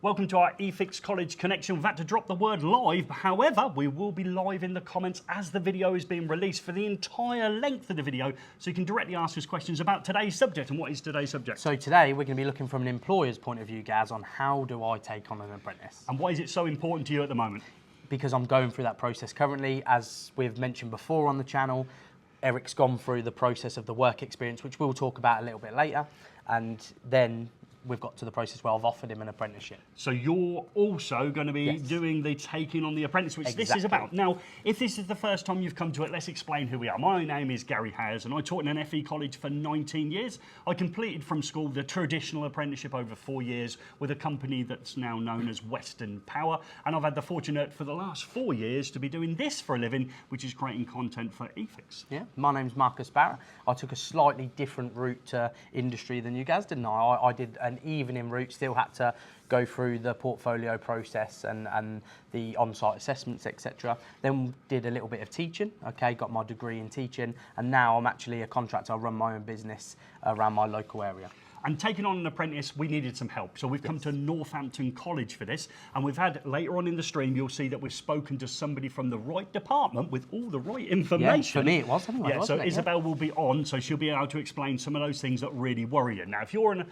Welcome to our eFix College connection. We've had to drop the word live, however, we will be live in the comments as the video is being released for the entire length of the video, so you can directly ask us questions about today's subject. And what is today's subject? So today we're going to be looking from an employer's point of view, Gaz, on how do I take on an apprentice? And why is it so important to you at the moment? Because I'm going through that process currently. As we've mentioned before on the channel, Eric's gone through the process of the work experience, which we'll talk about a little bit later, and then we've got to the process where I've offered him an apprenticeship. So you're also going to be doing the taking on the apprentice, which this is about. Now, if this is the first time you've come to it, let's explain who we are. My name is Gary Hayes, and I taught in an FE college for 19 years. I completed from school the traditional apprenticeship over 4 years with a company that's now known as Western Power. And I've had the fortunate for the last 4 years to be doing this for a living, which is creating content for eFix. Yeah, my name's Marcus Barrett. I took a slightly different route to industry than you guys, didn't I? I did an evening route, still had to go through the portfolio process and the on-site assessments, etc. Then did a little bit of teaching, got my degree in teaching, and now I'm actually a contractor. I run my own business around my local area. And taking on an apprentice, we needed some help. So we've come to Northampton College for this. And we've had, later on in the stream, you'll see that we've spoken to somebody from the right department with all the right information. Yeah, for me it was anyway. Yeah, so Isabel will be on, so she'll be able to explain some of those things that really worry you. Now, if you're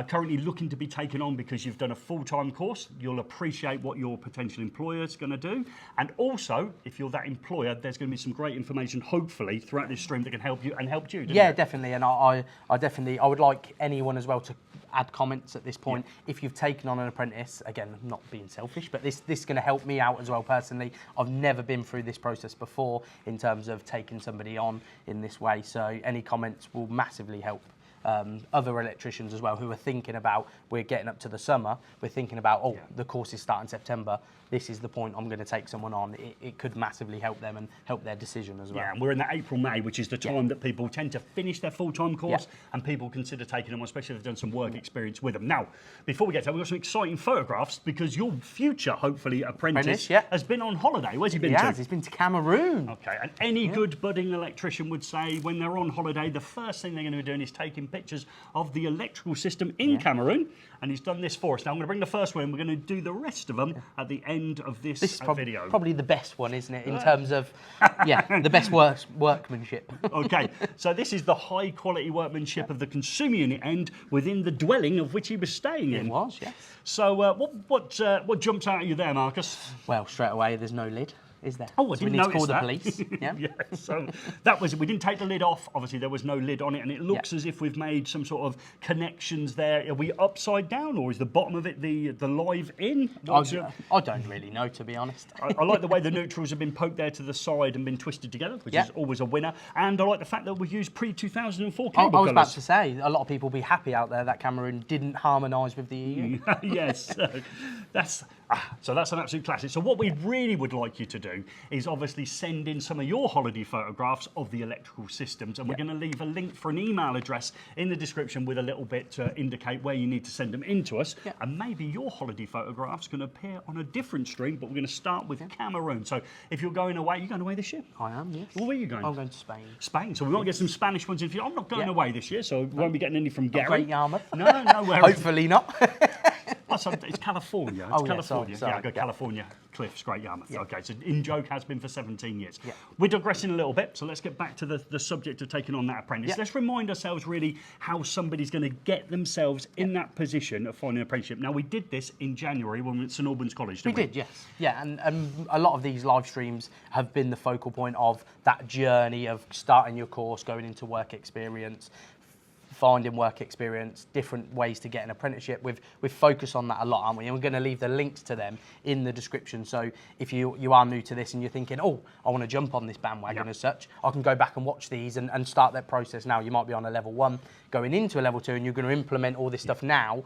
currently looking to be taken on because you've done a full-time course, you'll appreciate what your potential employer is going to do. And also, if you're that employer, there's going to be some great information, hopefully, throughout this stream that can help you and helped you. Yeah, definitely. And I would like anyone as well to add comments at this point. If you've taken on an apprentice, again, not being selfish, but this is going to help me out as well personally. I've never been through this process before in terms of taking somebody on in this way. So any comments will massively help other electricians as well who are thinking about, we're getting up to the summer, we're thinking about, the course is starting September, this is the point I'm going to take someone on. It could massively help them and help their decision as well. Yeah, and we're in that April, May, which is the time that people tend to finish their full-time course and people consider taking them on, especially if they've done some work experience with them. Now, before we get to that, we've got some exciting photographs because your future, hopefully, apprentice has been on holiday. Where's he been to? He's been to Cameroon. Okay, and any good budding electrician would say when they're on holiday, the first thing they're going to be doing is taking pictures of the electrical system in Cameroon, and he's done this for us. Now I'm going to bring the first one, we're going to do the rest of them at the end of this video. Probably the best one, isn't it, in terms of, the best workmanship. Okay, so this is the high quality workmanship of the consumer unit end within the dwelling of which he was staying in. It was, yes. So what jumps out at you there, Marcus? Well, straight away, there's no lid. Is there? Oh, I didn't notice we need to call that. the police. Yeah. So that was, we didn't take the lid off. Obviously, there was no lid on it, and it looks as if we've made some sort of connections there. Are we upside down, or is the bottom of it the live in? I don't really know, to be honest. I like the way the neutrals have been poked there to the side and been twisted together, which is always a winner. And I like the fact that we used pre-2004 cable I was about to say, a lot of people will be happy out there that Cameroon didn't harmonise with the EU. Yes, so that's an absolute classic. So what we really would like you to do is obviously send in some of your holiday photographs of the electrical systems, and we're going to leave a link for an email address in the description with a little bit to indicate where you need to send them in to us. And maybe your holiday photographs can appear on a different stream, but we're going to start with Cameroon. So if you're going away this year? I am, yes. Well, where are you going? I'm going to Spain. Spain, so we might get some Spanish ones in for you. I'm not going away this year, so we won't be getting any from Gary. Great Yarmouth. No, nowhere. Hopefully not. It's California. It's California. Sorry. I go California Cliffs, Great Yarmouth. Okay, so in-joke has been for 17 years. We're digressing a little bit, so let's get back to the subject of taking on that apprentice. Let's remind ourselves really how somebody's going to get themselves in that position of finding an apprenticeship. Now, we did this in January when we were at Saint Albans College, didn't we? We did, yes. Yeah, and a lot of these live streams have been the focal point of that journey of starting your course, going into work experience, finding work experience, different ways to get an apprenticeship. We've focused on that a lot, aren't we? And we're going to leave the links to them in the description. So if you are new to this and you're thinking, I want to jump on this bandwagon as such, I can go back and watch these and start that process now. You might be on a level 1 going into a level 2 and you're going to implement all this stuff now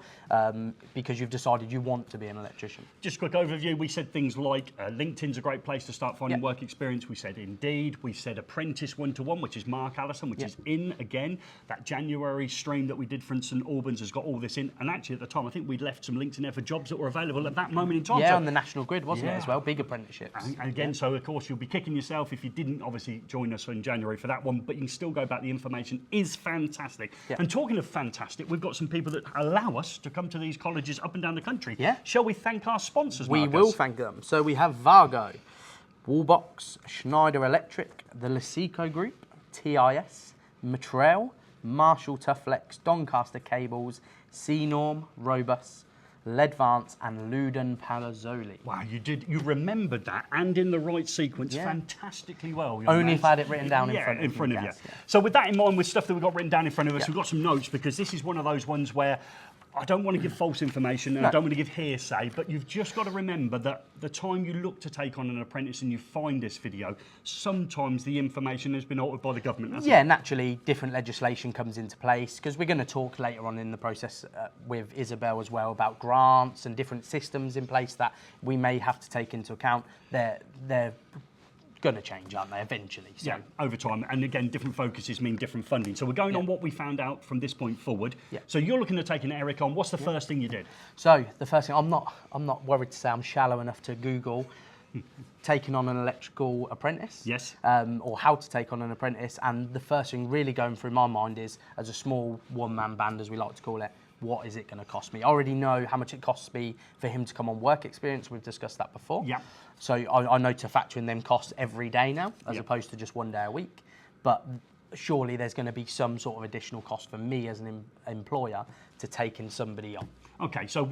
because you've decided you want to be an electrician. Just a quick overview. We said things like LinkedIn's a great place to start finding work experience. We said Indeed. We said Apprentice 1-to-1, which is Mark Allison, which is in again. That January January stream that we did for St Albans has got all this in. And actually, at the time, I think we'd left some links in there for jobs that were available at that moment in time. Yeah, so, on the national grid, wasn't it, as well? Big apprenticeships. And again, so of course, you'll be kicking yourself if you didn't obviously join us in January for that one, but you can still go back. The information is fantastic. Yeah. And talking of fantastic, we've got some people that allow us to come to these colleges up and down the country. Yeah. Shall we thank our sponsors, We Marcus? will thank them. So we have Vargo, Wallbox, Schneider Electric, the Lasico Group, TIS, Matrel, Marshall Toughlex, Doncaster Cables, C-Norm, Robus, Ledvance and Lewden Palazzoli. Wow, you remembered that and in the right sequence fantastically well. Only if I had it written down in front of you. Yeah. So with that in mind, with stuff that we've got written down in front of us, we've got some notes because this is one of those ones where I don't want to give false information and I don't want to give hearsay, but you've just got to remember that the time you look to take on an apprentice and you find this video, sometimes the information has been altered by the government, hasn't it? Naturally, different legislation comes into place because we're going to talk later on in the process with Isabel as well about grants and different systems in place that we may have to take into account. They're going to change, aren't they, eventually? So. Yeah, over time. And again, different focuses mean different funding. So we're going on what we found out from this point forward. Yeah. So you're looking at taking Eric on. What's the first thing you did? So the first thing, I'm not worried to say I'm shallow enough to Google taking on an electrical apprentice. Yes. Or how to take on an apprentice. And the first thing really going through my mind is, as a small one-man band, as we like to call it, what is it going to cost me? I already know how much it costs me for him to come on work experience. We've discussed that before. Yeah. So I know to factor in them costs every day now, as opposed to just 1 day a week. But surely there's going to be some sort of additional cost for me as an employer to taking somebody on. Okay, so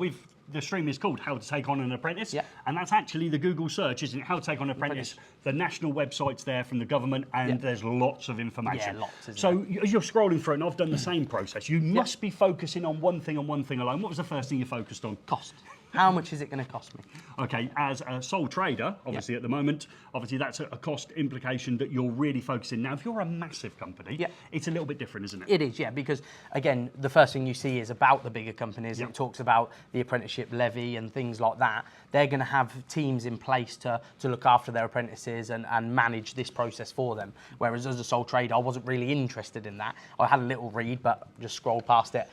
the stream is called How to Take on an Apprentice, and that's actually the Google search, isn't it? How to Take on an Apprentice. The national website's there from the government, and there's lots of information. Yeah, lots. So as you're scrolling through, and I've done the same process, you must be focusing on one thing and one thing alone. What was the first thing you focused on? Cost. How much is it going to cost me? Okay, as a sole trader, obviously at the moment, obviously that's a cost implication that you're really focusing. Now, if you're a massive company, it's a little bit different, isn't it? It is, yeah, because again, the first thing you see is about the bigger companies. It talks about the apprenticeship levy and things like that. They're going to have teams in place to look after their apprentices and manage this process for them. Whereas as a sole trader, I wasn't really interested in that. I had a little read, but just scrolled past it.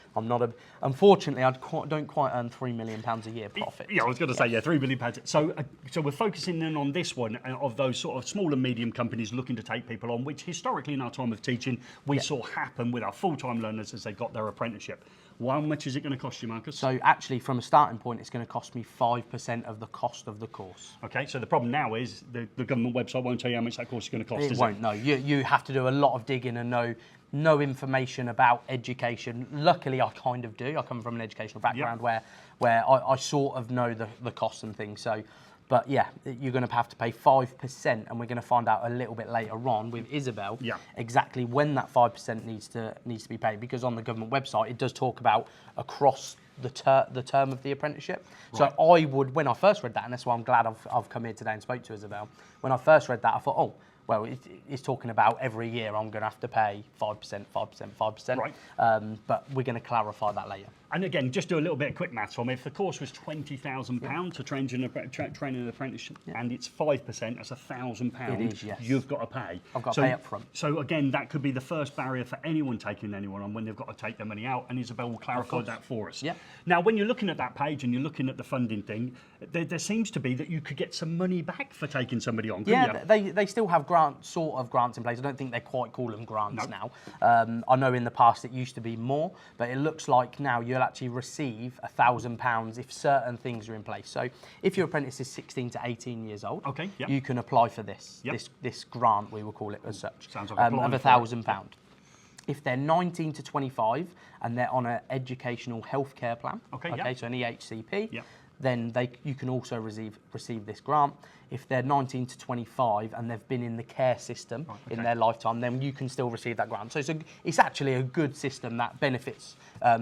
Unfortunately, I don't quite earn £3 million a year profit. Yeah, I was going to say, £3 million. So we're focusing in on this one of those sort of small and medium companies looking to take people on, which historically in our time of teaching, we saw happen with our full-time learners as they got their apprenticeship. How much is it going to cost you, Marcus? So actually, from a starting point, it's going to cost me 5% of the cost of the course. Okay, so the problem now is the government website won't tell you how much that course is going to cost, It won't, no. You have to do a lot of digging and know information about education. Luckily, I kind of do. I come from an educational background where I sort of know the costs and things. So, but yeah, you're going to have to pay 5%, and we're going to find out a little bit later on with Isabel exactly when that 5% needs to be paid. Because on the government website, it does talk about across the term of the apprenticeship. Right. So I would, when I first read that, and that's why I'm glad I've come here today and spoke to Isabel. When I first read that, I thought, oh, well, it's talking about every year I'm going to have to pay 5%, 5%, 5%. Right. But we're going to clarify that later. And again, just do a little bit of quick maths for me. If the course was £20,000 to train an apprentice, and it's 5%, that's £1,000. It is, yes. You've got to pay. I've got to pay up front. So again, that could be the first barrier for anyone taking anyone on when they've got to take their money out, and Isabel will clarify that for us. Yeah. Now, when you're looking at that page and you're looking at the funding thing, there seems to be that you could get some money back for taking somebody on. Yeah, they still have sort of grants in place. I don't think they quite call them grants now. I know in the past it used to be more, but it looks like now you'll actually receive £1,000 if certain things are in place. So if your apprentice is 16 to 18 years old, you can apply for this grant, we will call it as such, of £1,000. If they're 19 to 25 and they're on an educational healthcare plan, so an EHCP, then you can also receive this grant. If they're 19 to 25 and they've been in the care system in their lifetime, then you can still receive that grant. So it's actually a good system that benefits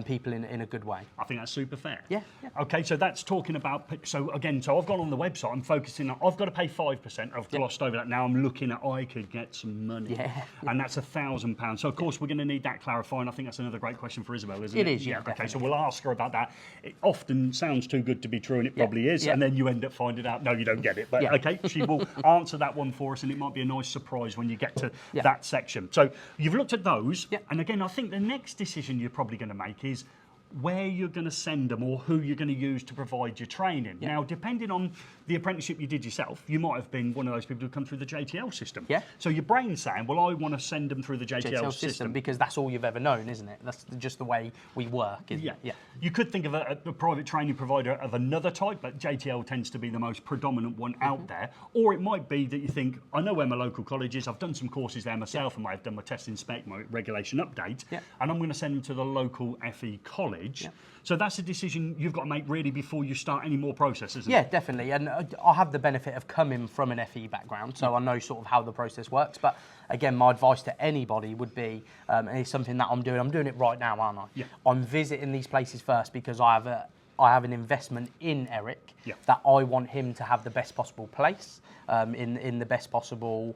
people in a good way. I think that's super fair. Yeah. Okay, so that's talking about, so I've gone on the website, I'm focusing on, I've got to pay 5%, I've glossed over that, now I'm looking at, I could get some money. And that's £1,000. So of course we're going to need that clarifying. I think that's another great question for Isabel, isn't it? It is, yeah. Okay, so we'll ask her about that. It often sounds too good to be true. through and it probably is, and then you end up finding out, no, you don't get it. But okay, she will answer that one for us, and it might be a nice surprise when you get to that section. So you've looked at those, and again, I think the next decision you're probably going to make is where you're going to send them or who you're going to use to provide your training. Now, depending on the apprenticeship you did yourself, you might have been one of those people who come through the JTL system. So your brain's saying, well, I want to send them through the JTL system. Because that's all you've ever known, isn't it? That's just the way we work, isn't it? You could think of a private training provider of another type, but JTL tends to be the most predominant one out there. Or it might be that you think, I know where my local college is, I've done some courses there myself, and I've done my test inspect, my regulation update, and I'm going to send them to the local FE college. So that's a decision you've got to make really before you start any more processes. Yeah, definitely. And I have the benefit of coming from an FE background, so I know sort of how the process works. But again, my advice to anybody would be, and it's something that I'm doing it right now, aren't I? I'm visiting these places first because I have an investment in Eric that I want him to have the best possible place in the best possible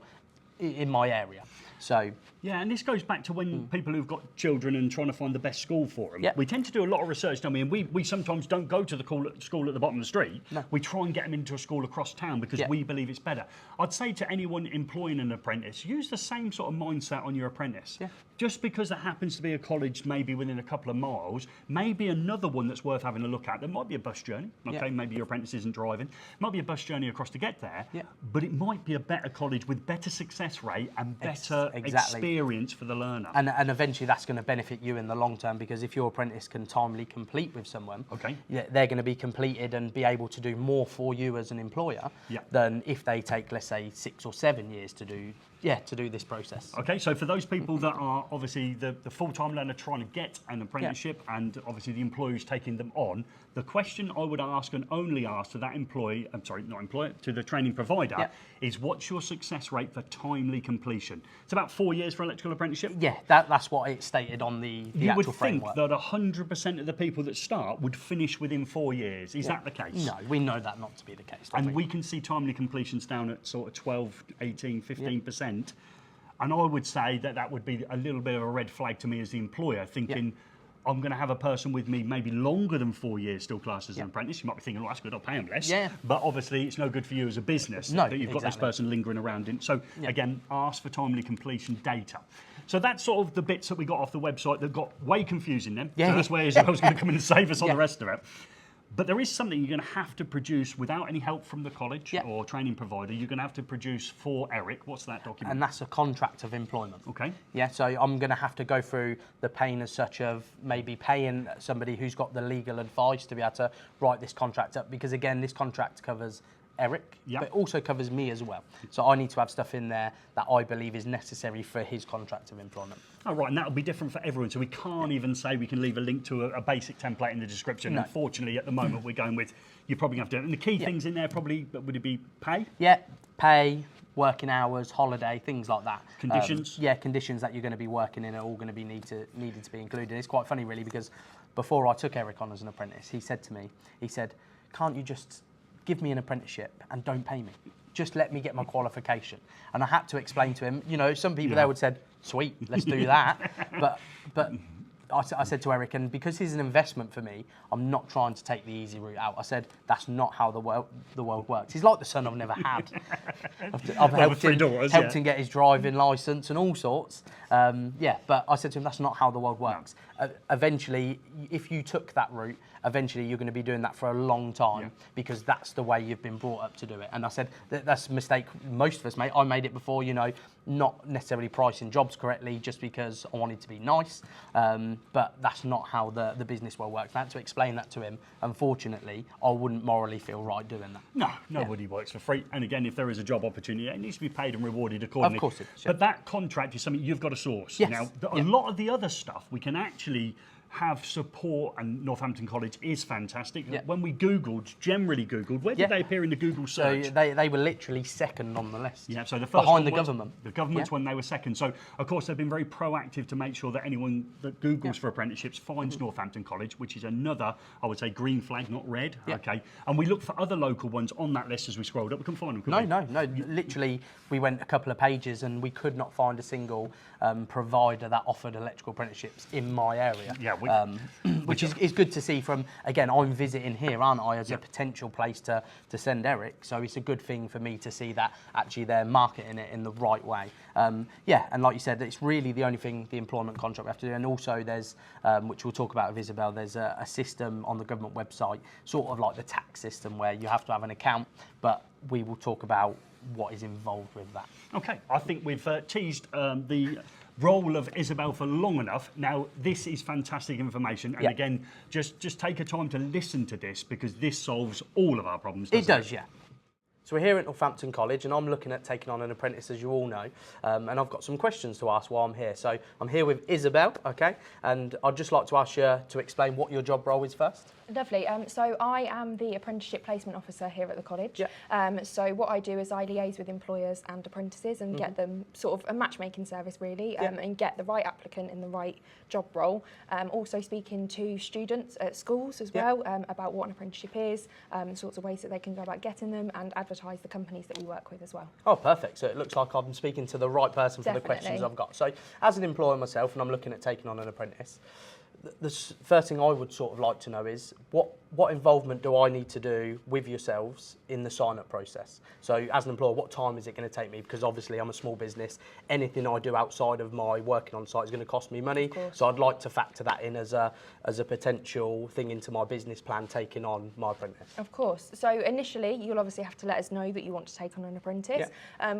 in my area. So yeah, and this goes back to when people who've got children and trying to find the best school for them. We tend to do a lot of research, don't we? And we sometimes don't go to the school at the bottom of the street. We try and get them into a school across town because we believe it's better. I'd say to anyone employing an apprentice, use the same sort of mindset on your apprentice. Just because there happens to be a college maybe within a couple of miles, maybe another one that's worth having a look at. There might be a bus journey, okay? Maybe your apprentice isn't driving. It might be a bus journey across to get there, but it might be a better college with better success rate and better experience for the learner. And eventually that's going to benefit you in the long term, because if your apprentice can timely complete with someone, they're going to be completed and be able to do more for you as an employer than if they take, let's say, 6 or 7 years to do this process. Okay, so for those people that are obviously the full-time learner trying to get an apprenticeship and obviously the employer who's taking them on, the question I would ask and only ask to that to the training provider is, what's your success rate for timely completion? It's about 4 years for electrical apprenticeship. Yeah, that's what it stated on the actual framework. You would think that 100% of the people that start would finish within 4 years. Is that the case? No, we know that not to be the case. And we can see timely completions down at sort of 12, 18, 15%. And I would say that would be a little bit of a red flag to me as the employer, thinking, I'm going to have a person with me maybe longer than 4 years still classed as an apprentice. You might be thinking, oh, that's good, I'll pay them less. But obviously it's no good for you as a business that you've got this person lingering around in. So again, ask for timely completion data. So that's sort of the bits that we got off the website that got way confusing then. So that's where Isabel's going to come in and save us on the rest of it. But there is something you're going to have to produce without any help from the college or training provider. You're going to have to produce for Eric. What's that document? And that's a contract of employment. Okay. Yeah, so I'm going to have to go through the pain as such of maybe paying somebody who's got the legal advice to be able to write this contract up, because again, this contract covers Eric, but it also covers me as well. So I need to have stuff in there that I believe is necessary for his contract of employment. Oh, right, and that'll be different for everyone. So we can't even say we can leave a link to a basic template in the description. No. Unfortunately, at the moment, we're going with, you're probably going to have to do it. And the key things in there probably, would it be pay? Yeah, pay, working hours, holiday, things like that. Conditions? Conditions that you're going to be working in are all going to be needed to be included. It's quite funny, really, because before I took Eric on as an apprentice, he said to me, can't you just give me an apprenticeship and don't pay me? Just let me get my qualification. And I had to explain to him, some people there would have said, sweet, let's do that. But I said to Eric, and because he's an investment for me, I'm not trying to take the easy route out. I said, that's not how the world works. He's like the son I've never had. I've helped him get his driving licence and all sorts. But I said to him, that's not how the world works. Eventually, if you took that route, eventually you're going to be doing that for a long time because that's the way you've been brought up to do it. And I said, that's a mistake most of us made. I made it before, not necessarily pricing jobs correctly just because I wanted to be nice. But that's not how the business world works. I had to explain that to him. Unfortunately, I wouldn't morally feel right doing that. No, nobody works for free. And again, if there is a job opportunity, it needs to be paid and rewarded accordingly. Of course it is. But that contract is something you've got to source. Yes. Now, a lot of the other stuff we can actually have support, and Northampton College is fantastic. When we generally Googled, where did they appear in the Google search? So they were literally second on the list. Yeah, so the first behind the government. The government's when they were second. So, of course, they've been very proactive to make sure that anyone that Googles for apprenticeships finds Northampton College, which is another, I would say, green flag, not red. Okay. And we look for other local ones on that list as we scrolled up. We couldn't find them, No. Literally, we went a couple of pages and we could not find a single provider that offered electrical apprenticeships in my area. Yeah, which is good to see from, again, I'm visiting here, aren't I, as a potential place to send Eric. So it's a good thing for me to see that actually they're marketing it in the right way. Yeah, and like you said, it's really the only thing, the employment contract we have to do. And also there's, which we'll talk about with Isabel, there's a system on the government website, sort of like the tax system, where you have to have an account, but we will talk about what is involved with that. Okay, I think we've teased the role of Isabel for long enough. Now, this is fantastic information, and again, just take a time to listen to this, because this solves all of our problems. It does, yeah. So we're here at Northampton College, and I'm looking at taking on an apprentice, as you all know, and I've got some questions to ask while I'm here. So I'm here with Isabel, okay, and I'd just like to ask you to explain what your job role is first. Lovely. So I am the Apprenticeship Placement Officer here at the college. So what I do is I liaise with employers and apprentices and get them sort of a matchmaking service, really, and get the right applicant in the right job role. Also speaking to students at schools as well about what an apprenticeship is, sorts of ways that they can go about getting them, and advertise the companies that we work with as well. Oh, perfect. So it looks like I'm speaking to the right person for the questions I've got. So as an employer myself, and I'm looking at taking on an apprentice, the first thing I would sort of like to know is what involvement do I need to do with yourselves in the sign-up process? So as an employer, what time is it going to take me? Because obviously I'm a small business. Anything I do outside of my working on site is going to cost me money. So I'd like to factor that in as a potential thing into my business plan, taking on my apprentice. Of course. So initially, you'll obviously have to let us know that you want to take on an apprentice.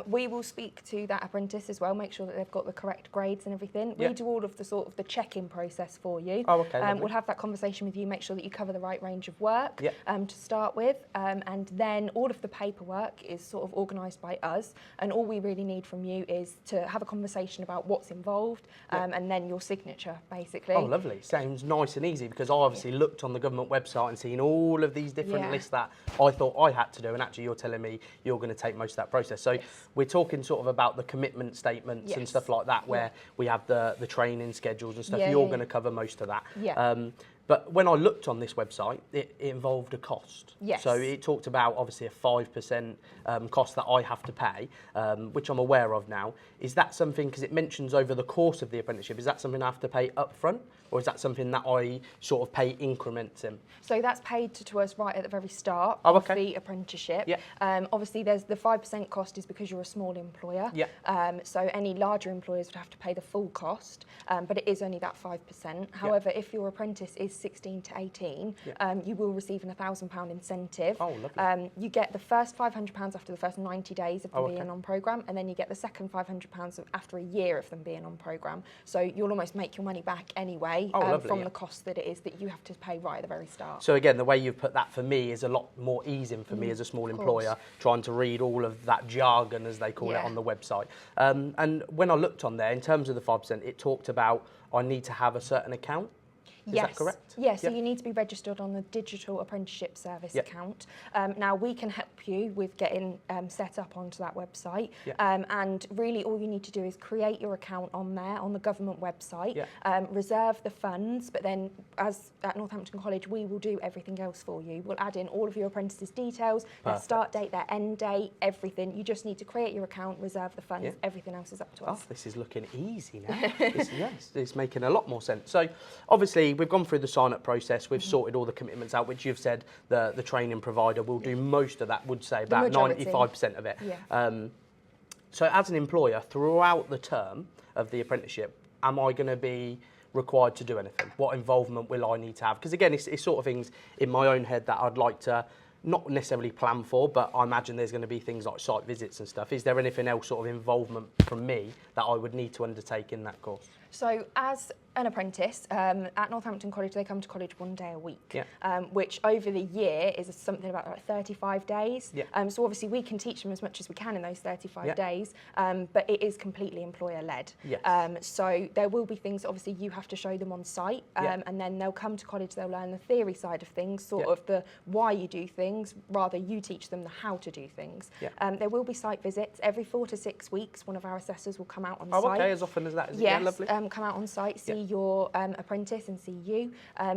We will speak to that apprentice as well, make sure that they've got the correct grades and everything. We do all of the sort of the check-in process for you. Oh, okay. We'll have that conversation with you, make sure that you cover the right range of work to start with, and then all of the paperwork is sort of organised by us, and all we really need from you is to have a conversation about what's involved, and then your signature, basically. Oh, lovely. Sounds nice and easy, because I obviously looked on the government website and seen all of these different lists that I thought I had to do, and actually you're telling me you're going to take most of that process. So we're talking sort of about the commitment statements and stuff like that, where we have the training schedules and stuff. You're going to cover most of that. But when I looked on this website, it involved a cost. So it talked about obviously a 5% cost that I have to pay, which I'm aware of now. Is that something, because it mentions over the course of the apprenticeship, is that something I have to pay up front? Or is that something that I sort of pay increments in? So that's paid to us right at the very start of the apprenticeship. Obviously, there's the 5% cost is because you're a small employer. So any larger employers would have to pay the full cost, but it is only that 5%. However, if your apprentice is 16 to 18, you will receive an £1,000 incentive. Oh, lovely. You get the first £500 after the first 90 days of them being on programme, and then you get the second £500 after a year of them being on programme. So you'll almost make your money back anyway. From the cost that it is that you have to pay right at the very start. So again, the way you've put that for me is a lot more easing for me as a small employer, trying to read all of that jargon, as they call it, on the website. And when I looked on there, in terms of the 5%, it talked about I need to have a certain account. Is that correct? Yes, so you need to be registered on the Digital Apprenticeship Service account. Now, we can help you with getting set up onto that website. And really all you need to do is create your account on there, on the government website, reserve the funds, but then as at Northampton College, we will do everything else for you. We'll add in all of your apprentices' details, their start date, their end date, everything. You just need to create your account, reserve the funds, everything else is up to us. Oh, this is looking easy now. It's making a lot more sense. So obviously, we've gone through the sign-up process. We've sorted all the commitments out, which you've said the training provider will do most of that, would say about 95% of it. So as an employer, throughout the term of the apprenticeship, am I going to be required to do anything? What involvement will I need to have? Because again, it's sort of things in my own head that I'd like to not necessarily plan for, but I imagine there's going to be things like site visits and stuff. Is there anything else sort of involvement from me that I would need to undertake in that course? So as an apprentice at Northampton College, they come to college 1 day a week, which over the year is something about like 35 days. So obviously we can teach them as much as we can in those 35 days, but it is completely employer-led. So there will be things obviously you have to show them on site, and then they'll come to college, they'll learn the theory side of things, sort of the why you do things, rather you teach them the how to do things. There will be site visits every 4 to 6 weeks. One of our assessors will come out on site. Okay, as often as that, is it? Yeah, lovely. come out on site, see your apprentice and see you.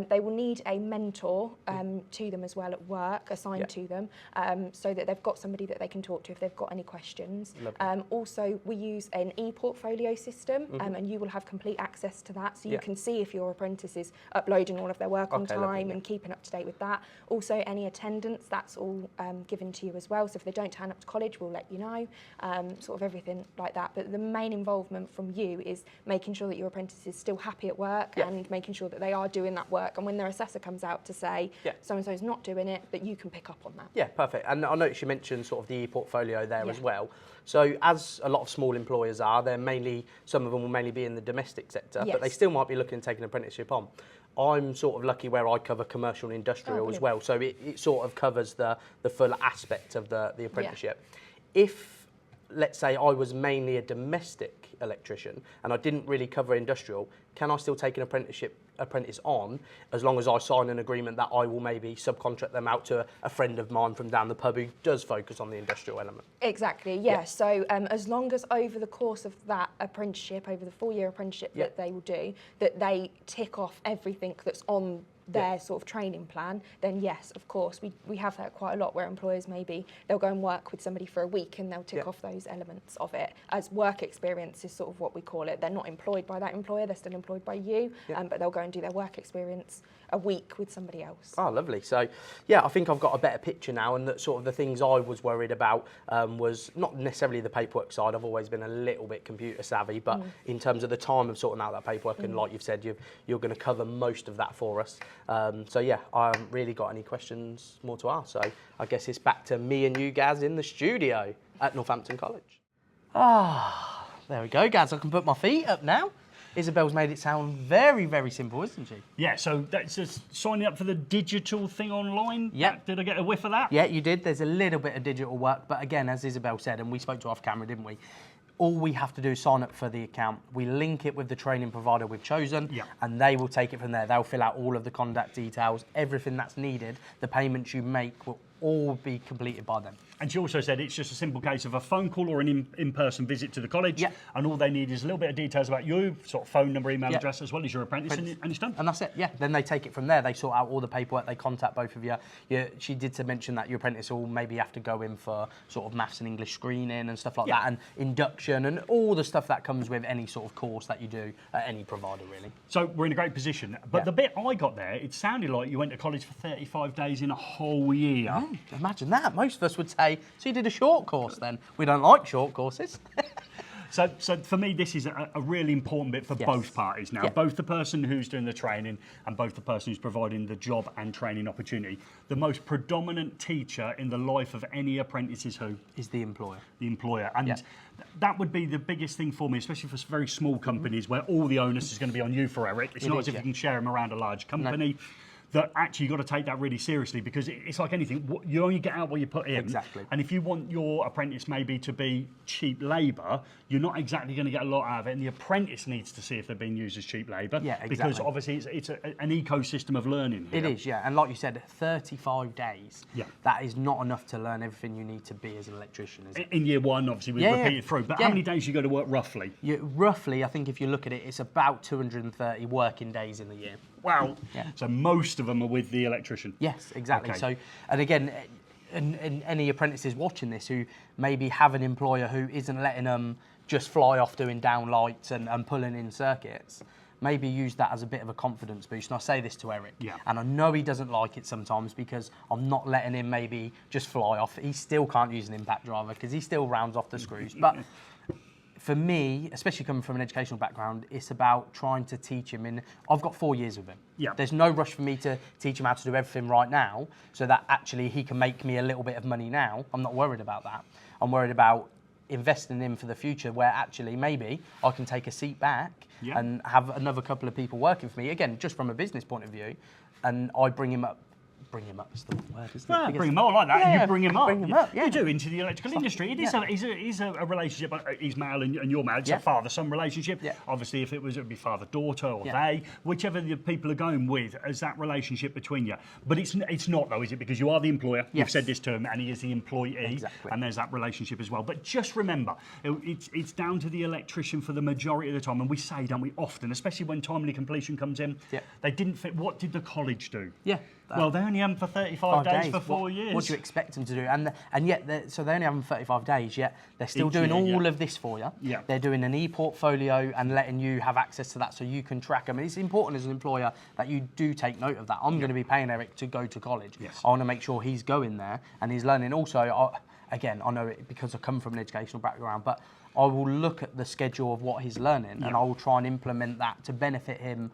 They will need a mentor to them as well at work, assigned to them, so that they've got somebody that they can talk to if they've got any questions. Also, we use an e-portfolio system, and you will have complete access to that, so you can see if your apprentice is uploading all of their work on time and keeping up to date with that. Also, any attendance, that's all given to you as well. So if they don't turn up to college, we'll let you know, sort of everything like that. But the main involvement from you is making sure that your apprentice is still happy at work and making sure that they are doing that work. And when their assessor comes out to say so-and-so is not doing it, that you can pick up on that. Yeah, perfect. And I noticed you mentioned sort of the e-portfolio there as well. So as a lot of small employers are, some of them will mainly be in the domestic sector, but they still might be looking to take an apprenticeship on. I'm sort of lucky where I cover commercial and industrial as well, so it sort of covers the full aspect of the apprenticeship. If, let's say, I was mainly a domestic electrician and I didn't really cover industrial, can I still take an apprentice on as long as I sign an agreement that I will maybe subcontract them out to a friend of mine from down the pub who does focus on the industrial element? Exactly, yeah. So as long as over the course of that apprenticeship, over the 4-year apprenticeship that they will do, that they tick off everything that's on their sort of training plan, then yes, of course, we have that quite a lot where employers maybe they'll go and work with somebody for a week and they'll tick off those elements of it as work experience is sort of what we call it. They're not employed by that employer, they're still employed by you, but they'll go and do their work experience a week with somebody else. Oh, lovely. So, yeah, I think I've got a better picture now, and that sort of the things I was worried about was not necessarily the paperwork side. I've always been a little bit computer savvy, but in terms of the time of sorting out that paperwork, and like you've said, you're going to cover most of that for us. So, yeah, I haven't really got any questions more to ask. So, I guess it's back to me and you, Gaz, in the studio at Northampton College. Ah, there we go, Gaz. I can put my feet up now. Isabel's made it sound very, very simple, isn't she? Yeah, so that's just signing up for the digital thing online. Yeah. Did I get a whiff of that? Yeah, you did. There's a little bit of digital work, but again, as Isabel said, and we spoke to off camera, didn't we? All we have to do is sign up for the account. We link it with the training provider we've chosen, and they will take it from there. They'll fill out all of the contact details, everything that's needed. The payments you make will all be completed by them. And she also said it's just a simple case of a phone call or an in-person visit to the college, and all they need is a little bit of details about you, sort of phone number, email address, as well as your apprentice, and it's done. And that's it, yeah. Then they take it from there. They sort out all the paperwork. They contact both of you. She did to mention that your apprentice will maybe have to go in for sort of maths and English screening and stuff like that, and induction and all the stuff that comes with any sort of course that you do at any provider, really. So we're in a great position. But the bit I got there, it sounded like you went to college for 35 days in a whole year. Imagine that. Most of us would say, so you did a short course then. We don't like short courses. So for me, this is a really important bit for both parties now, both the person who's doing the training and both the person who's providing the job and training opportunity. The most predominant teacher in the life of any apprentice is who? Is the employer. The employer. And that would be the biggest thing for me, especially for very small companies where all the onus is going to be on you for Eric. It's not as if you can share them around a large company. No. That actually you've got to take that really seriously, because it's like anything, you only get out what you put in. Exactly. And if you want your apprentice maybe to be cheap labour, you're not exactly going to get a lot out of it, and the apprentice needs to see if they're being used as cheap labour. Yeah, exactly. Because obviously it's an ecosystem of learning here. It is, yeah. And like you said, 35 days, that is not enough to learn everything you need to be as an electrician, is it? In year one, obviously, we've repeated through. But how many days do you go to work roughly? Roughly, I think if you look at it, it's about 230 working days in the year. Wow. Yeah. So most of them are with the electrician. Yes, exactly. Okay. So, and again, and any apprentices watching this who maybe have an employer who isn't letting them just fly off doing downlights and pulling in circuits, maybe use that as a bit of a confidence boost. And I say this to Eric, and I know he doesn't like it sometimes because I'm not letting him maybe just fly off. He still can't use an impact driver because he still rounds off the screws. But for me, especially coming from an educational background, it's about trying to teach him. And I've got 4 years with him. Yeah. There's no rush for me to teach him how to do everything right now, so that actually he can make me a little bit of money now. I'm not worried about that. I'm worried about investing in him for the future, where actually maybe I can take a seat back and have another couple of people working for me, again, just from a business point of view, and I bring him up bring him up is the word, isn't Well, it? bring him up, I like that. Yeah, You bring him up. bring him up, yeah. You do, into the electrical industry. It is a relationship. He's male and you're male. It's a father-son relationship. Yeah. Obviously, if it would be father-daughter or they, whichever the people are going with, as that relationship between you. But it's not, though, is it? Because you are the employer. Yes. You've said this to him, and he is the employee. Exactly. And there's that relationship as well. But just remember, it's down to the electrician for the majority of the time. And we say, don't we, often, especially when timely completion comes in, they didn't fit. What did the college do? Yeah. Well, they only have them for 35 days for 4 years. What do you expect them to do? And yet, so they only have them 35 days, yet they're still doing all of this for you. Yeah. They're doing an e-portfolio and letting you have access to that so you can track them. And it's important as an employer that you do take note of that. I'm going to be paying Eric to go to college. Yes. I want to make sure he's going there and he's learning. Also, again, I know it because I come from an educational background, but I will look at the schedule of what he's learning and I will try and implement that to benefit him.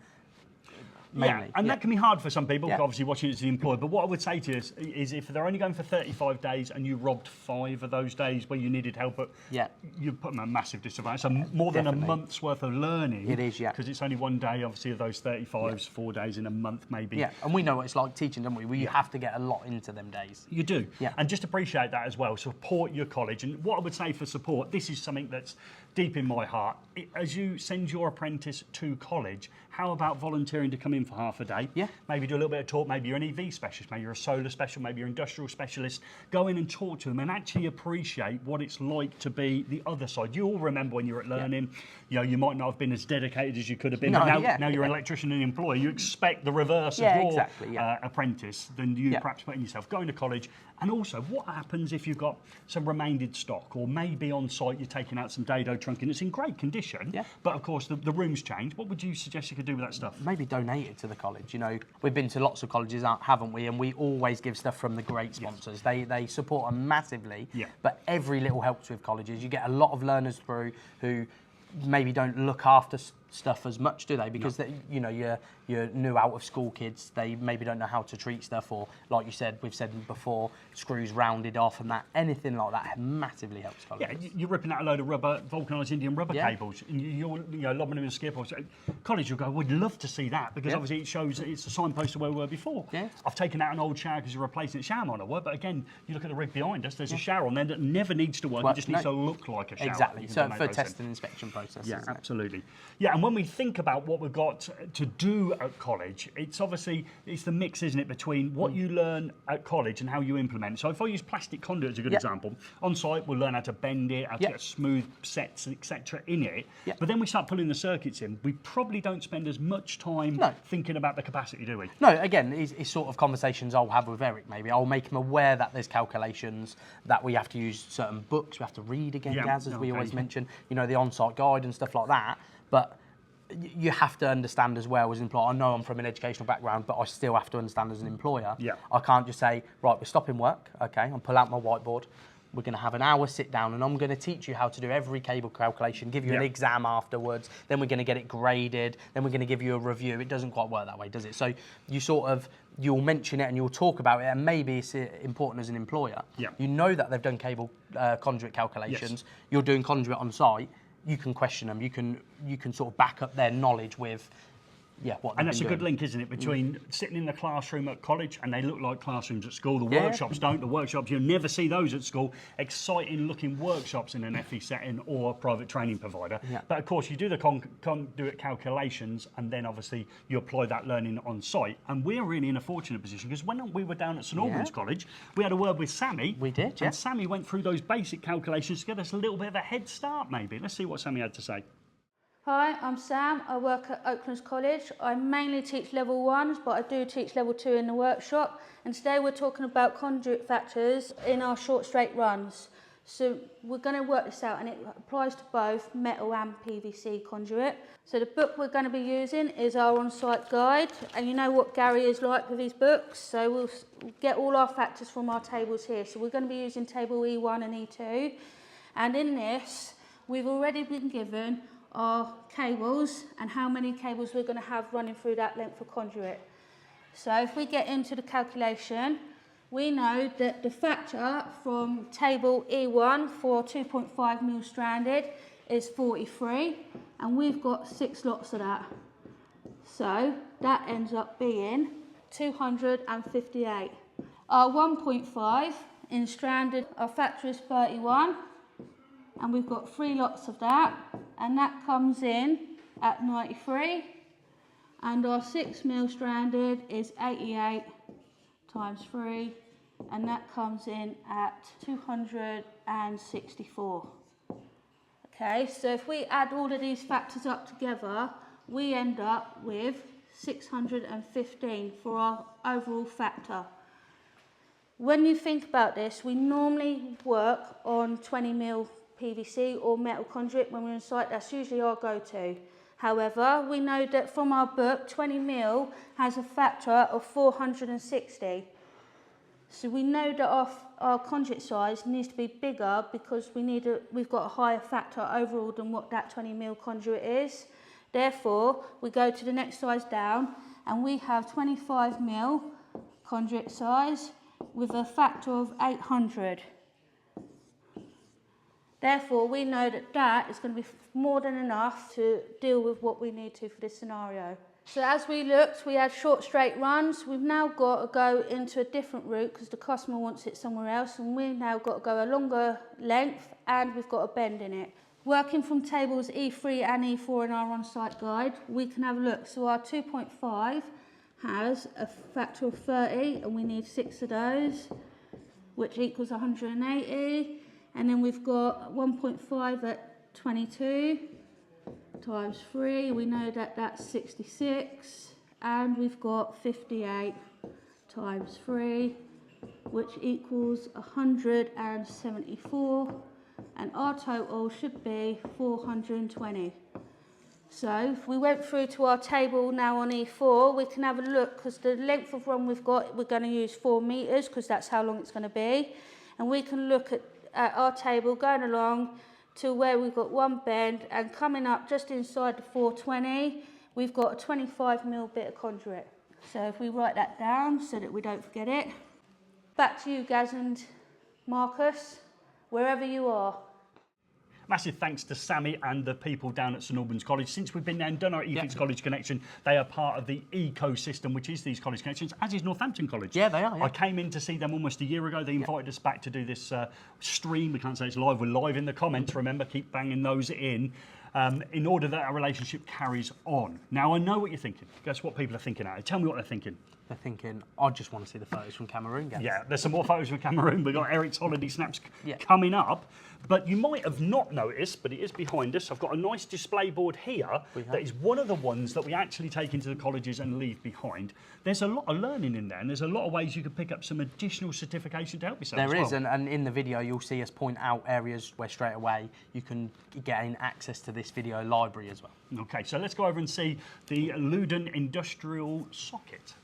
Mainly. And that can be hard for some people, obviously watching it as the employer. But what I would say to you is if they're only going for 35 days and you robbed 5 of those days where you needed help, you put them at a massive disadvantage. So more than a month's worth of learning. It is, because it's only one day, obviously, of those 35s, 4 days in a month, maybe. Yeah, and we know what it's like teaching, don't we? You have to get a lot into them days. You do. Yeah. And just appreciate that as well. Support your college. And what I would say for support, this is something that's deep in my heart. As you send your apprentice to college, how about volunteering to come in for half a day? Yeah. Maybe do a little bit of talk. Maybe you're an EV specialist. Maybe you're a solar specialist. Maybe you're an industrial specialist. Go in and talk to them and actually appreciate what it's like to be the other side. You all remember when you were at learning, you might not have been as dedicated as you could have been. Now you're an electrician and an employer. You expect the reverse of your apprentice than you perhaps put in yourself. Going to college. And also, what happens if you've got some remaindered stock, or maybe on site you're taking out some dado trunking that's in great condition, but of course the room's changed. What would you suggest you could do with that stuff? Maybe donate it to the college. We've been to lots of colleges, haven't we? And we always give stuff from the great sponsors. They support them massively, but every little helps with colleges. You get a lot of learners through who maybe don't look after stuff as much, do they? Because your new out of school kids, they maybe don't know how to treat stuff, or like you said, we've said before, screws rounded off and that, anything like that massively helps colleges. Yeah, you're ripping out a load of rubber, vulcanised Indian rubber cables, and you're lobbing them in skip. College will go, we'd love to see that, because obviously it shows it's a signpost to where we were before. Yeah. I've taken out an old shower because you're replacing the shower on work, but again, you look at the rig behind us, there's a shower on there that never needs to work, it just needs to look like a shower. Exactly, so for test and inspection processes. Yeah, absolutely. Yeah, and when we think about what we've got to do at college, it's the mix, isn't it, between what you learn at college and how you implement. So if I use plastic conduit as a good example, on site we'll learn how to bend it, how to get smooth sets, etc. in it. But then we start pulling the circuits in. We probably don't spend as much time thinking about the capacity, do we? No, again, it's sort of conversations I'll have with Eric. Maybe I'll make him aware that there's calculations, that we have to use certain books, we have to read again, Gaz, as we always mention, the on-site guide and stuff like that. But you have to understand as well as an employer. I know I'm from an educational background, but I still have to understand as an employer. Yeah. I can't just say, right, we're stopping work, okay, I'll pull out my whiteboard. We're going to have an hour sit down and I'm going to teach you how to do every cable calculation, give you an exam afterwards, then we're going to get it graded, then we're going to give you a review. It doesn't quite work that way, does it? So you'll mention it and you'll talk about it, and maybe it's important as an employer. Yeah. You know that they've done cable conduit calculations, you're doing conduit on site, you can question them, you can sort of back up their knowledge with what. And that's a good link, isn't it, between sitting in the classroom at college, and they look like classrooms at school. The workshops don't. The workshops, you'll never see those at school. Exciting looking workshops in an FE setting or a private training provider. Yeah. But of course, you do the conduit calculations, and then obviously you apply that learning on site. And we're really in a fortunate position, because when we were down at Saint Albans College, we had a word with Sammy. We did, And Sammy went through those basic calculations to get us a little bit of a head start, maybe. Let's see what Sammy had to say. Hi, I'm Sam. I work at Oaklands College. I mainly teach level 1s, but I do teach level 2 in the workshop. And today we're talking about conduit factors in our short straight runs. So we're going to work this out, and it applies to both metal and PVC conduit. So the book we're going to be using is our on-site guide, and you know what Gary is like with his books, so we'll get all our factors from our tables here. So we're going to be using table E1 and E2, and in this we've already been given our cables and how many cables we're going to have running through that length of conduit. So if we get into the calculation, we know that the factor from table E1 for 2.5 mil stranded is 43, and we've got 6 lots of that. So that ends up being 258. Our 1.5 in stranded, our factor is 31, and we've got 3 lots of that, and that comes in at 93, and our 6mm stranded is 88 times 3, and that comes in at 264. Okay, so if we add all of these factors up together, we end up with 615 for our overall factor. When you think about this, we normally work on 20mm PVC or metal conduit when we're on site. That's usually our go-to. However, we know that from our book, 20mm has a factor of 460. So we know that our conduit size needs to be bigger because we've got a higher factor overall than what that 20mm conduit is. Therefore, we go to the next size down and we have 25mm conduit size with a factor of 800. Therefore, we know that that is going to be more than enough to deal with what we need to for this scenario. So as we looked, we had short straight runs. We've now got to go into a different route because the customer wants it somewhere else, and we've now got to go a longer length and we've got a bend in it. Working from tables E3 and E4 in our on-site guide, we can have a look. So our 2.5 has a factor of 30 and we need 6 of those, which equals 180. And then we've got 1.5 at 22 times 3, we know that that's 66, and we've got 58 times 3, which equals 174, and our total should be 420. So if we went through to our table now on E4, we can have a look, because the length of run we've got, we're going to use 4 metres, because that's how long it's going to be, and we can look at our table going along to where we've got one bend, and coming up just inside the 420, we've got a 25mm bit of conduit. So if we write that down so that we don't forget it. Back to you, Gaz and Marcus, wherever you are. Massive thanks to Sammy and the people down at Saint Albans College. Since we've been there and done our EFIX College Connection, they are part of the ecosystem, which is these college connections, as is Northampton College. Yeah, they are. Yeah. I came in to see them almost a year ago. They invited us back to do this stream. We can't say it's live. We're live in the comments, remember. Keep banging those in order that our relationship carries on. Now, I know what you're thinking. Guess what people are thinking at? Tell me what they're thinking. They're thinking, I just want to see the photos from Cameroon, guys. Yeah, there's some more photos from Cameroon. We've got Eric's holiday snaps coming up. But you might have not noticed, but it is behind us. I've got a nice display board here that is one of the ones that we actually take into the colleges and leave behind. There's a lot of learning in there, and there's a lot of ways you can pick up some additional certification to help yourself. There is, and in the video you'll see us point out areas where straight away you can gain access to this video library as well. Okay, so let's go over and see the Lewden industrial socket.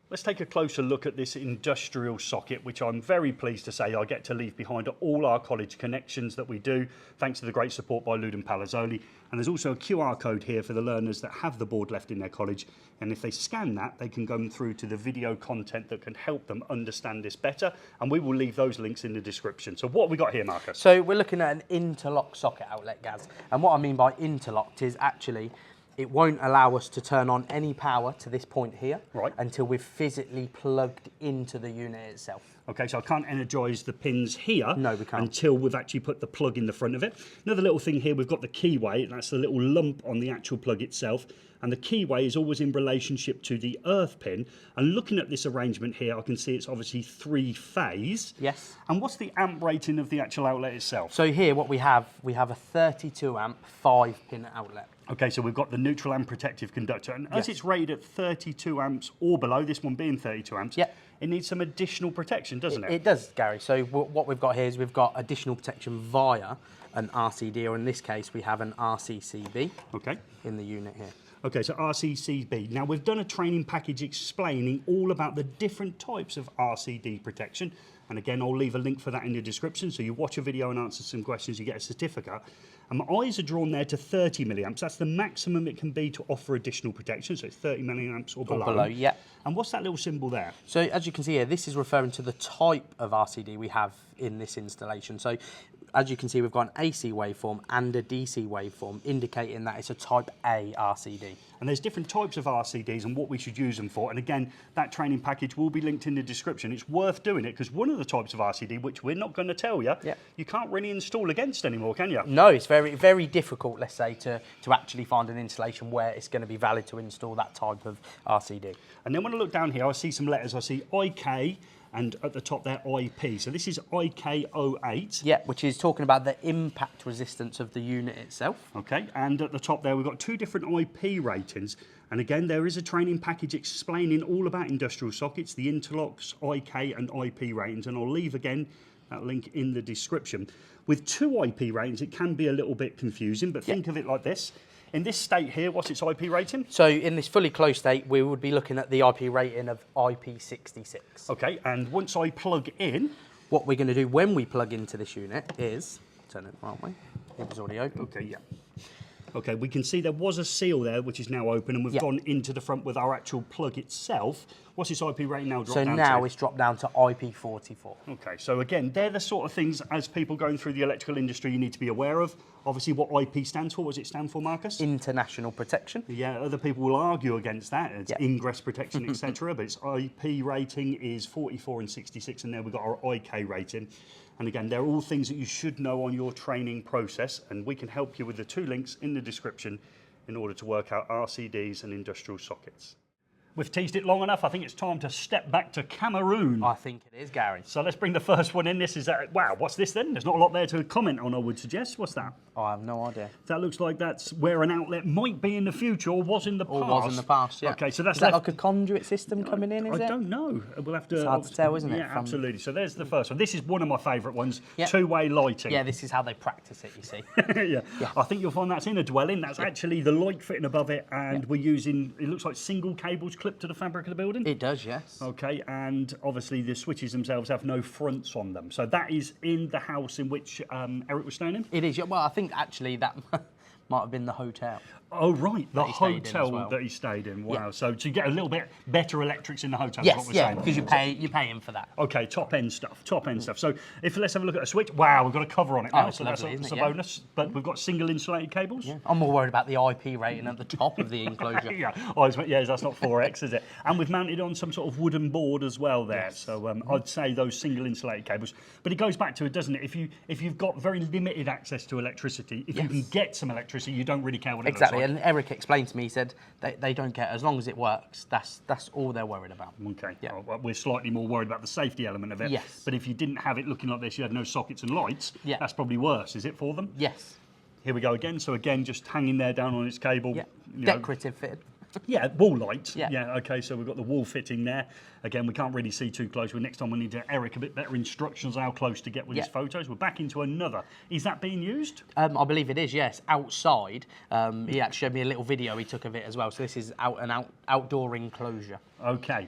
Let's take a closer look at this industrial socket, which I'm very pleased to say I get to leave behind at all our college connections that we do, thanks to the great support by Lewden Palazzoli. And there's also a QR code here for the learners that have the board left in their college. And if they scan that, they can go through to the video content that can help them understand this better. And we will leave those links in the description. So what have we got here, Marcus? So we're looking at an interlock socket outlet, Gaz. And what I mean by interlocked is actually it won't allow us to turn on any power to this point here until we've physically plugged into the unit itself. Okay, so I can't energise the pins here until we've actually put the plug in the front of it. Another little thing here, we've got the keyway, and that's the little lump on the actual plug itself. And the keyway is always in relationship to the earth pin. And looking at this arrangement here, I can see it's obviously 3-phase. Yes. And what's the amp rating of the actual outlet itself? So here what we have a 32 amp 5-pin outlet. Okay, so we've got the neutral and protective conductor. And as it's rated at 32 amps or below, this one being 32 amps, it needs some additional protection, doesn't it? It does, Gary. So what we've got here is we've got additional protection via an RCD, or in this case, we have an RCCB in the unit here. Okay, so RCCB. Now, we've done a training package explaining all about the different types of RCD protection. And again, I'll leave a link for that in the description. So you watch a video and answer some questions, you get a certificate. And my eyes are drawn there to 30 milliamps. That's the maximum it can be to offer additional protection. So it's 30 milliamps or below. Or below, yeah. And what's that little symbol there? So as you can see here, this is referring to the type of RCD we have in this installation. So as you can see, we've got an AC waveform and a DC waveform, indicating that it's a type A RCD. And there's different types of RCDs and what we should use them for. And again, that training package will be linked in the description. It's worth doing it because one of the types of RCD, which we're not going to tell you, you can't really install against anymore, can you? No, it's very, very difficult, let's say, to actually find an installation where it's going to be valid to install that type of RCD. And then when I look down here, I see some letters. I see IK and at the top there, IP. So this is IK08. Yeah, which is talking about the impact resistance of the unit itself. Okay, and at the top there, we've got 2 different IP ratings. And again, there is a training package explaining all about industrial sockets, the interlocks, IK and IP ratings. And I'll leave again that link in the description. With 2 IP ratings, it can be a little bit confusing, but think of it like this. In this state here, what's its IP rating? So in this fully closed state, we would be looking at the IP rating of IP66. Okay, and once I plug in... What we're going to do when we plug into this unit is... Turn it the right way. It was already open. Okay, yeah. Okay, we can see there was a seal there, which is now open, and we've gone into the front with our actual plug itself. What's its IP rating now dropped down to? So now it's dropped down to IP44. Okay, so again, they're the sort of things, as people going through the electrical industry, you need to be aware of. Obviously, what IP stands for, what does it stand for, Marcus? International protection. Yeah, other people will argue against that. It's ingress protection, etc. But its IP rating is 44 and 66, and there we've got our IK rating. And again, they're all things that you should know on your training process, and we can help you with the 2 links in the description in order to work out RCDs and industrial sockets. We've teased it long enough. I think it's time to step back to Cameroon. I think it is, Gary. So let's bring the first one in. This is, wow, what's this then? There's not a lot there to comment on, I would suggest. What's that? I have no idea. That looks like that's where an outlet might be in the future or was in the past. Or was in the past, yeah. Okay, so that's is that like a conduit system coming in, is it? I don't know. We'll have to... It's hard to tell, isn't it? Yeah, absolutely. So there's the first one. This is one of my favourite ones, 2-way lighting. Yeah, this is how they practice it, you see. yeah. I think you'll find that's in a dwelling. That's actually the light fitting above it, and we're using, it looks like single cables clipped to the fabric of the building. It does, yes. Okay, and obviously the switches themselves have no fronts on them. So that is in the house in which Eric was staying in? It is, yeah. Well, I think actually that might have been the hotel. Oh, right, the hotel well. that he stayed in. Wow, so to get a little bit better electrics in the hotel yes, is what we're saying. because you pay him for that. Okay, top-end stuff, top-end stuff. So let's have a look at a switch. Wow, we've got a cover on it now, so lovely, that's a bonus. But we've got single insulated cables. Yeah. I'm more worried about the IP rating at the top of the enclosure. yeah, that's not 4X, is it? And we've mounted on some sort of wooden board as well there. Yes. So I'd say those single insulated cables. But it goes back to it, doesn't it? If you've got very limited access to electricity, if you can get some electricity, you don't really care what it looks like. Exactly, and Eric explained to me, he said they don't care, as long as it works, that's all they're worried about. Okay, yeah. Well, we're slightly more worried about the safety element of it. Yes. But if you didn't have it looking like this, you had no sockets and lights, that's probably worse, is it, for them? Yes. Here we go again, so again, just hanging there down on its cable. Yeah. Decorative fitted. Yeah, wall lights. Yeah. Okay, so we've got the wall fitting there. Again, we can't really see too close. Well, next time we need to Eric a bit better instructions how close to get with his photos. We're back into another. Is that being used? I believe it is, yes. Outside. He actually showed me a little video he took of it as well. So this is outdoor enclosure. Okay,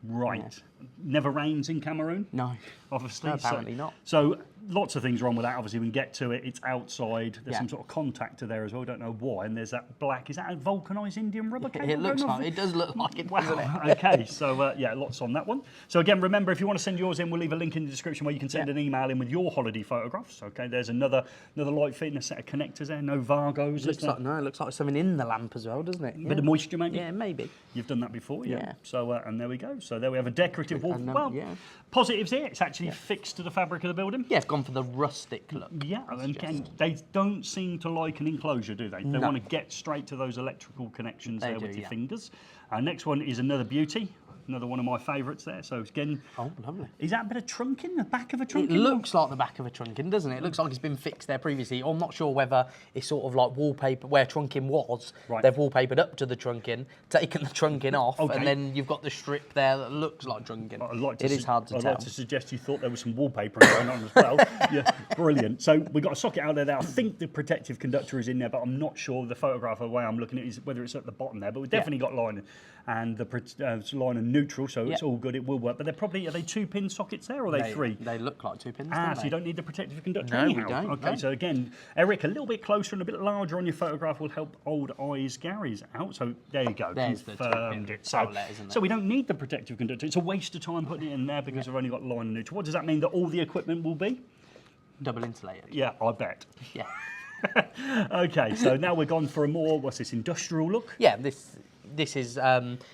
right. Yeah. Never rains in Cameroon? No. Obviously. No, apparently not. So lots of things wrong with that. Obviously, we can get to it. It's outside. There's some sort of contactor there as well. Don't know why. And there's that black. Is that a vulcanised Indian rubber cable? It looks like it. Does look like it, doesn't it? Okay. So yeah, lots on that one. So again, remember, if you want to send yours in, we'll leave a link in the description where you can send an email in with your holiday photographs. Okay. There's another light fitting, a set of connectors there. No Vargos. It looks like something in the lamp as well, doesn't it? A bit of moisture, maybe. Yeah, maybe. You've done that before, yeah. So and there we go. So there we have a decorative wall. Well, yeah. Positives here. It's actually fixed to the fabric of the building. Yeah, it's gone for the rustic look. Yeah, and again, they don't seem to like an enclosure, do they? They want to get straight to those electrical connections with your fingers. Next one is another beauty. Another one of my favourites there. So again, lovely. Is that a bit of trunking? The back of a trunking? It looks like the back of a trunking, doesn't it? It looks like it's been fixed there previously. I'm not sure whether it's sort of like wallpaper where trunking was. Right. They've wallpapered up to the trunking, taken the trunking off, and then you've got the strip there that looks like trunking. It is hard to tell. I'd like to suggest you thought there was some wallpaper going on as well. Yeah, brilliant. So we've got a socket out there. I think the protective conductor is in there, but I'm not sure. The photograph, the way I'm looking at it, is whether it's at the bottom there. But we've definitely got line and the line and neutral, so it's all good. It will work. But they're probably, are they 2-pin sockets there, or are they 3? They look like 2 pins. So you don't need the protective conductor. No, anyhow. we don't. Okay, so again, Eric, a little bit closer and a bit larger on your photograph will help old eyes Gary's out. So there you go. There's confirmed it. Outlet, isn't it? So we don't need the protective conductor. It's a waste of time putting it in there because we've only got line and neutral. What does that mean? That all the equipment will be? Double insulated. Yeah, I bet. Yeah. Okay, so now we're gone for a more, what's this, industrial look? Yeah, this is,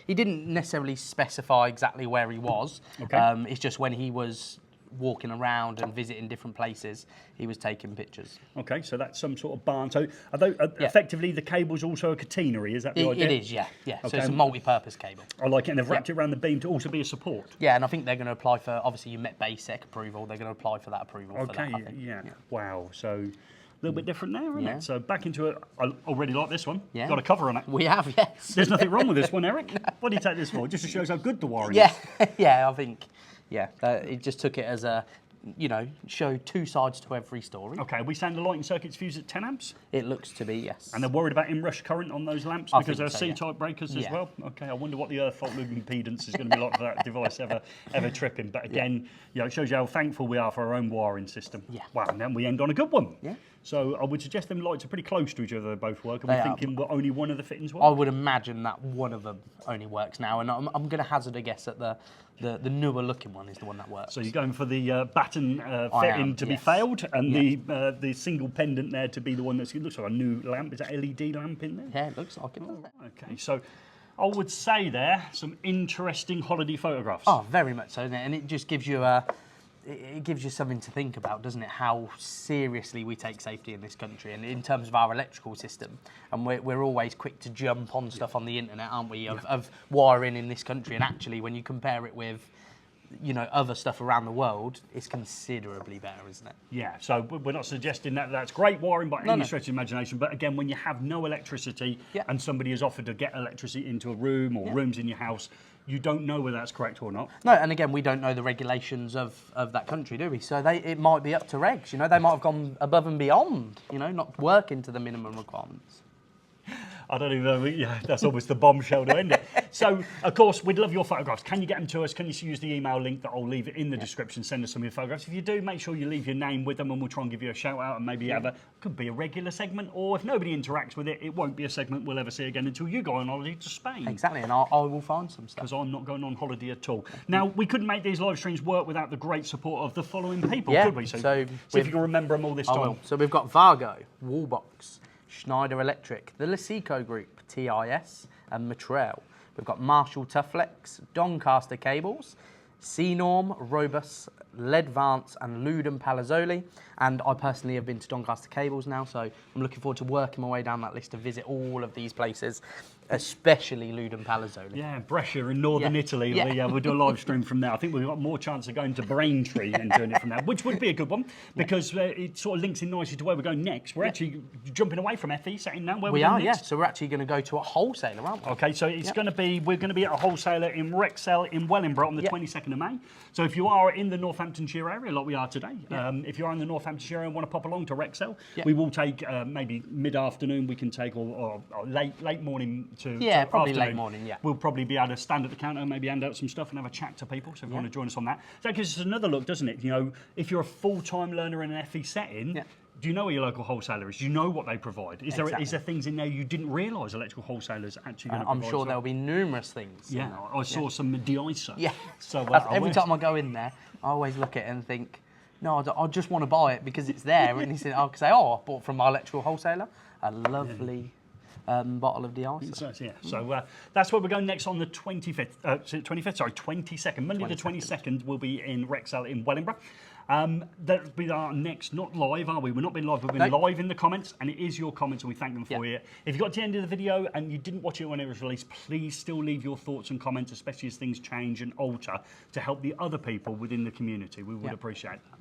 he didn't necessarily specify exactly where he was. Okay. It's just when he was walking around and visiting different places, he was taking pictures. Okay, so that's some sort of barn. So effectively the cable's also a catenary, is that the idea? It is, yeah. Okay. So it's a multi-purpose cable. I like it, and they've wrapped it around the beam to also be a support. Yeah, and I think they're going to apply for, obviously you met BASIC approval, they're going to apply for that approval for that, I think. Yeah. Wow, so a little bit different there, isn't Yeah. it? So back into it. I already like this one. Yeah. Got a cover on it. We have, yes. There's nothing wrong with this one, Eric. What do you take this for? Just to show us how good the wiring Yeah, is. yeah, I think, it just took it as a, show two sides to every story. Okay, we saying the lighting circuit's fused at 10 amps? It looks to be, yes. And they're worried about inrush current on those lamps I because think they're so, yeah. C-type breakers as Yeah. well? Okay, I wonder what the earth fault loop impedance is going to be like for that device ever tripping. But again, it shows you how thankful we are for our own wiring system. Yeah. Wow, and then we end on a good one. Yeah. So I would suggest them lights are pretty close to each other, they both work. And we're They are. thinking that only one of the fittings work? I would imagine that one of them only works now, and I'm going to hazard a guess that the newer looking one is the one that works. So you're going for the batten I fitting am, to be yes. failed, and the single pendant there to be the one it looks like a new lamp. Is that LED lamp in there? Yeah, it looks like it, doesn't it? Okay, so I would say there some interesting holiday photographs. Oh, very much so, isn't it? And it just gives you it gives you something to think about, doesn't it? How seriously we take safety in this country, and in terms of our electrical system. And we're always quick to jump on stuff on the internet, aren't we? Of wiring in this country, and actually, when you compare it with, other stuff around the world, it's considerably better, isn't it? Yeah, so we're not suggesting that that's great wiring by any No. stretch of imagination, but again, when you have no electricity Yeah. and somebody has offered to get electricity into a room or rooms in your house, you don't know whether that's correct or not. No, and again, we don't know the regulations of that country, do we? So it might be up to regs, they might have gone above and beyond, not working to the minimum requirements. I don't even know, yeah, that's almost the bombshell to end it. So, of course, we'd love your photographs. Can you get them to us? Can you use the email link that I'll leave it in the description? Send us some of your photographs. If you do, make sure you leave your name with them and we'll try and give you a shout out and maybe could be a regular segment, or if nobody interacts with it, it won't be a segment we'll ever see again until you go on holiday to Spain. Exactly, and I will find some stuff. Because I'm not going on holiday at all. Now, we couldn't make these live streams work without the great support of the following people, could we? So see if you can remember them all this time. I will. So we've got Vargo, Wallbox, Schneider Electric, the Lasico Group, TIS, and Matrel. We've got Marshall Toughlex, Doncaster Cables, C-Norm, Robus, Ledvance, and Lewden Palazzoli. And I personally have been to Doncaster Cables now, so I'm looking forward to working my way down that list to visit all of these places, especially Lewden Palazzoli. Yeah, Brescia in northern Italy. Yeah. We'll do a live stream from there. I think we've got more chance of going to Braintree and doing it from there, which would be a good one because it sort of links in nicely to where we're going next. We're actually jumping away from FE, setting now where We we're are, going next. yeah. So we're actually going to go to a wholesaler, aren't we? Okay, so it's going to be, we're going to be at a wholesaler in Rexel in Wellingborough on the 22nd of May. So if you are in the Northamptonshire area, like we are today, if you are in the Northamptonshire area and want to pop along to Rexel, we will take maybe mid-afternoon, we can take, or late morning to probably afternoon. late morning, yeah. We'll probably be able to stand at the counter, maybe hand out some stuff and have a chat to people. So if you want to join us on that. That gives us another look, doesn't it? If you're a full-time learner in an FE setting, do you know where your local wholesaler is? Do you know what they provide? Is there things in there you didn't realise electrical wholesalers actually going to provide? I'm sure there'll be numerous things. Yeah, I saw some de-icer. Yeah. So every time I go in there, I always look at it and think, no, I just want to buy it because it's there. And I can say, I bought from my electrical wholesaler a lovely bottle of de-icer. So that's where we're going next on the 22nd. Monday the 22nd, we'll be in Rexel in Wellingborough. That'll be our next, not live, are we? We're not being live, we've been live in the comments, and it is your comments, and we thank them for you. If you got to the end of the video and you didn't watch it when it was released, please still leave your thoughts and comments, especially as things change and alter, to help the other people within the community. We would appreciate that.